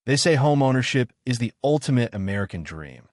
They say homeownership is the ultimate American dream.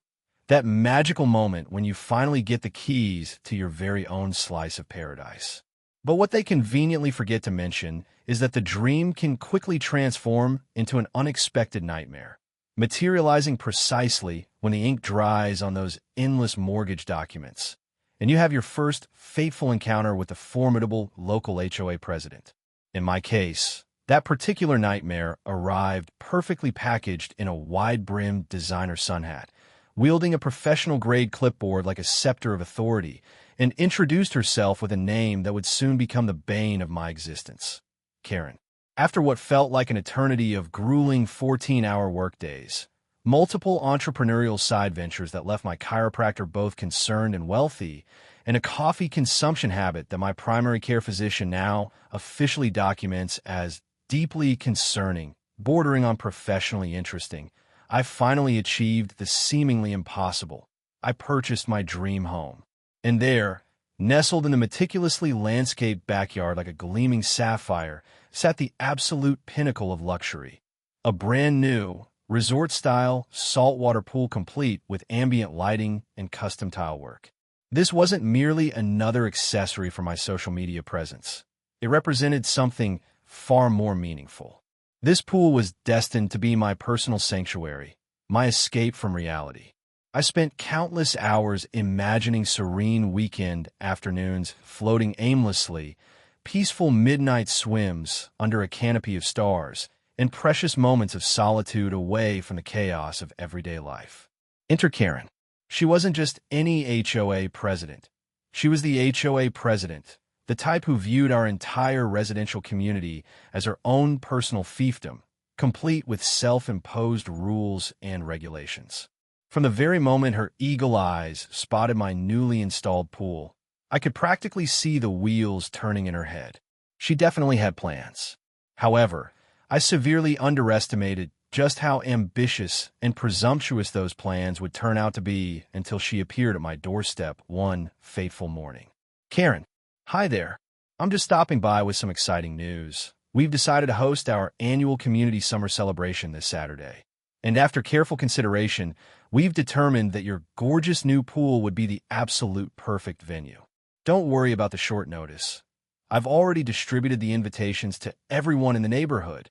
That magical moment when you finally get the keys to your very own slice of paradise. But what they conveniently forget to mention is that the dream can quickly transform into an unexpected nightmare, materializing precisely when the ink dries on those endless mortgage documents, and you have your first fateful encounter with the formidable local HOA president. In my case, that particular nightmare arrived perfectly packaged in a wide-brimmed designer sun hat, wielding a professional-grade clipboard like a scepter of authority, and introduced herself with a name that would soon become the bane of my existence, Karen. After what felt like an eternity of grueling 14-hour workdays, multiple entrepreneurial side ventures that left my chiropractor both concerned and wealthy, and a coffee consumption habit that my primary care physician now officially documents as deeply concerning, bordering on professionally interesting, I finally achieved the seemingly impossible. I purchased my dream home. And there, nestled in the meticulously landscaped backyard like a gleaming sapphire, sat the absolute pinnacle of luxury. A brand new, resort-style, saltwater pool complete with ambient lighting and custom tile work. This wasn't merely another accessory for my social media presence. It represented something far more meaningful. This pool was destined to be my personal sanctuary, my escape from reality. I spent countless hours imagining serene weekend afternoons floating aimlessly, peaceful midnight swims under a canopy of stars, and precious moments of solitude away from the chaos of everyday life. Enter Karen. She wasn't just any HOA president. She was the HOA president, the type who viewed our entire residential community as her own personal fiefdom, complete with self-imposed rules and regulations. From the very moment her eagle eyes spotted my newly installed pool, I could practically see the wheels turning in her head. She definitely had plans. However, I severely underestimated just how ambitious and presumptuous those plans would turn out to be until she appeared at my doorstep one fateful morning. Karen, hi there. I'm just stopping by with some exciting news. We've decided to host our annual community summer celebration this Saturday. And after careful consideration, we've determined that your gorgeous new pool would be the absolute perfect venue. Don't worry about the short notice. I've already distributed the invitations to everyone in the neighborhood.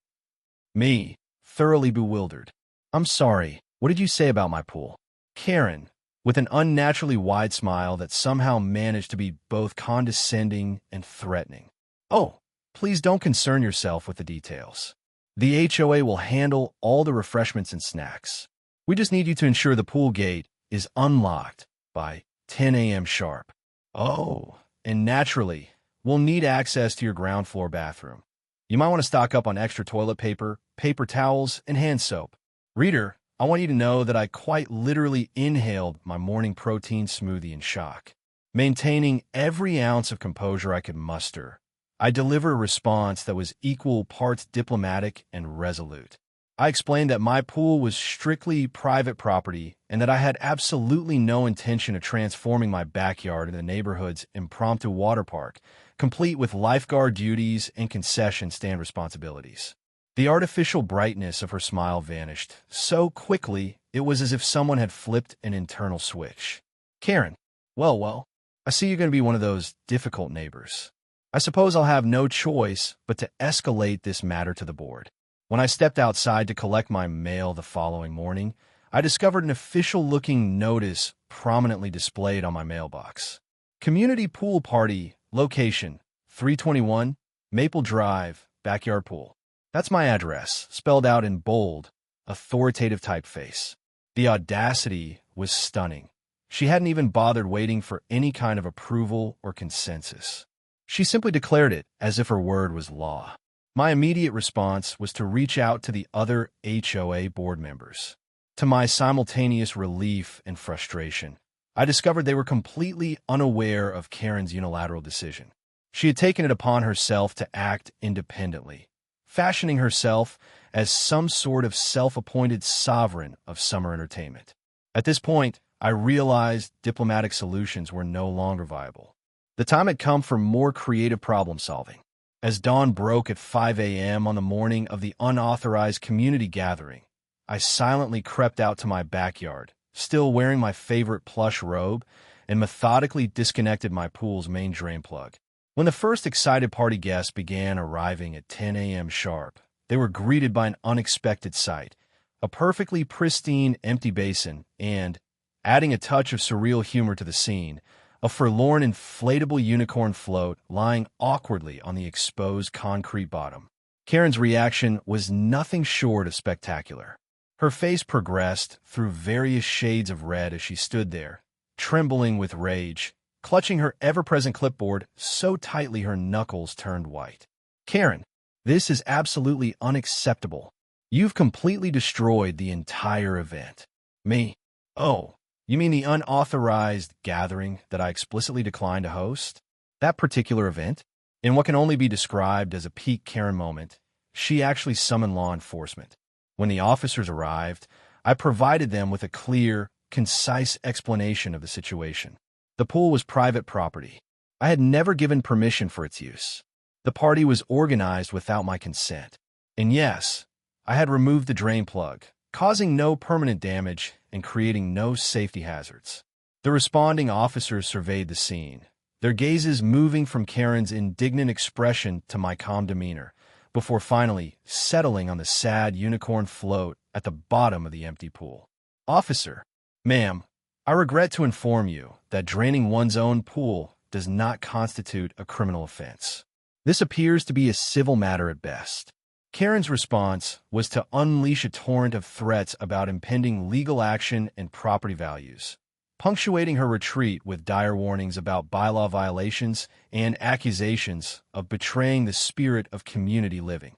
Me, thoroughly bewildered. I'm sorry, what did you say about my pool? Karen, with an unnaturally wide smile that somehow managed to be both condescending and threatening. Oh, please don't concern yourself with the details. The HOA will handle all the refreshments and snacks. We just need you to ensure the pool gate is unlocked by 10 a.m. sharp. Oh, and naturally, we'll need access to your ground floor bathroom. You might want to stock up on extra toilet paper, paper towels, and hand soap. Reader, I want you to know that I quite literally inhaled my morning protein smoothie in shock. Maintaining every ounce of composure I could muster, I delivered a response that was equal parts diplomatic and resolute. I explained that my pool was strictly private property and that I had absolutely no intention of transforming my backyard into the neighborhood's impromptu water park, complete with lifeguard duties and concession stand responsibilities. The artificial brightness of her smile vanished so quickly it was as if someone had flipped an internal switch. Karen, well, I see you're going to be one of those difficult neighbors. I suppose I'll have no choice but to escalate this matter to the board. When I stepped outside to collect my mail the following morning, I discovered an official-looking notice prominently displayed on my mailbox. Community Pool Party, location, 321, Maple Drive, Backyard Pool. That's my address, spelled out in bold, authoritative typeface. The audacity was stunning. She hadn't even bothered waiting for any kind of approval or consensus. She simply declared it as if her word was law. My immediate response was to reach out to the other HOA board members. To my simultaneous relief and frustration, I discovered they were completely unaware of Karen's unilateral decision. She had taken it upon herself to act independently, fashioning herself as some sort of self-appointed sovereign of summer entertainment. At this point, I realized diplomatic solutions were no longer viable. The time had come for more creative problem-solving. As dawn broke at 5 a.m. on the morning of the unauthorized community gathering, I silently crept out to my backyard, still wearing my favorite plush robe, and methodically disconnected my pool's main drain plug. When the first excited party guests began arriving at 10 a.m. sharp, they were greeted by an unexpected sight: a perfectly pristine empty basin and, adding a touch of surreal humor to the scene, a forlorn inflatable unicorn float lying awkwardly on the exposed concrete bottom. Karen's reaction was nothing short of spectacular. Her face progressed through various shades of red as she stood there, trembling with rage, clutching her ever-present clipboard so tightly her knuckles turned white. "Karen, this is absolutely unacceptable. You've completely destroyed the entire event." "Me? Oh, you mean the unauthorized gathering that I explicitly declined to host? That particular event?" In what can only be described as a peak Karen moment, she actually summoned law enforcement. When the officers arrived, I provided them with a clear, concise explanation of the situation. The pool was private property. I had never given permission for its use. The party was organized without my consent. And yes, I had removed the drain plug, causing no permanent damage and creating no safety hazards. The responding officers surveyed the scene, their gazes moving from Karen's indignant expression to my calm demeanor, before finally settling on the sad unicorn float at the bottom of the empty pool. "Officer, ma'am, I regret to inform you that draining one's own pool does not constitute a criminal offense. This appears to be a civil matter at best." Karen's response was to unleash a torrent of threats about impending legal action and property values, punctuating her retreat with dire warnings about bylaw violations and accusations of betraying the spirit of community living.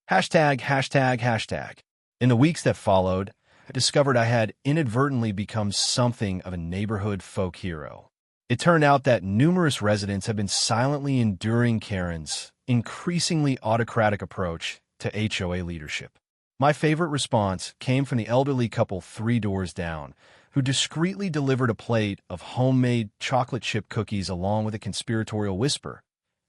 ####. In the weeks that followed, I discovered I had inadvertently become something of a neighborhood folk hero. It turned out that numerous residents had been silently enduring Karen's increasingly autocratic approach to HOA leadership. My favorite response came from the elderly couple 3 doors down, who discreetly delivered a plate of homemade chocolate chip cookies along with a conspiratorial whisper: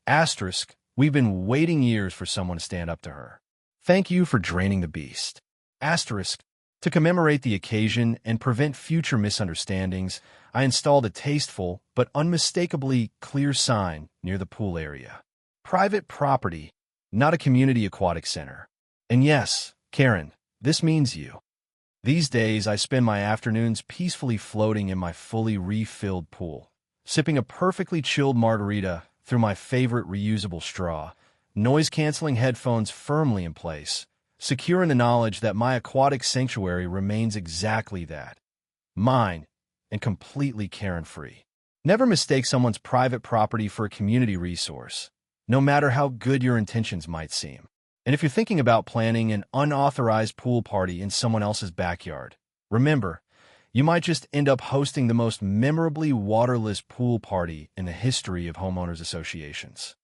"Asterisk, we've been waiting years for someone to stand up to her. Thank you for draining the beast." Asterisk. To commemorate the occasion and prevent future misunderstandings, I installed a tasteful but unmistakably clear sign near the pool area: "Private property, not a community aquatic center." And yes, Karen, this means you. These days, I spend my afternoons peacefully floating in my fully refilled pool, sipping a perfectly chilled margarita through my favorite reusable straw, noise-canceling headphones firmly in place, secure in the knowledge that my aquatic sanctuary remains exactly that: mine, and completely Karen-free. Never mistake someone's private property for a community resource, no matter how good your intentions might seem. And if you're thinking about planning an unauthorized pool party in someone else's backyard, remember, you might just end up hosting the most memorably waterless pool party in the history of homeowners associations.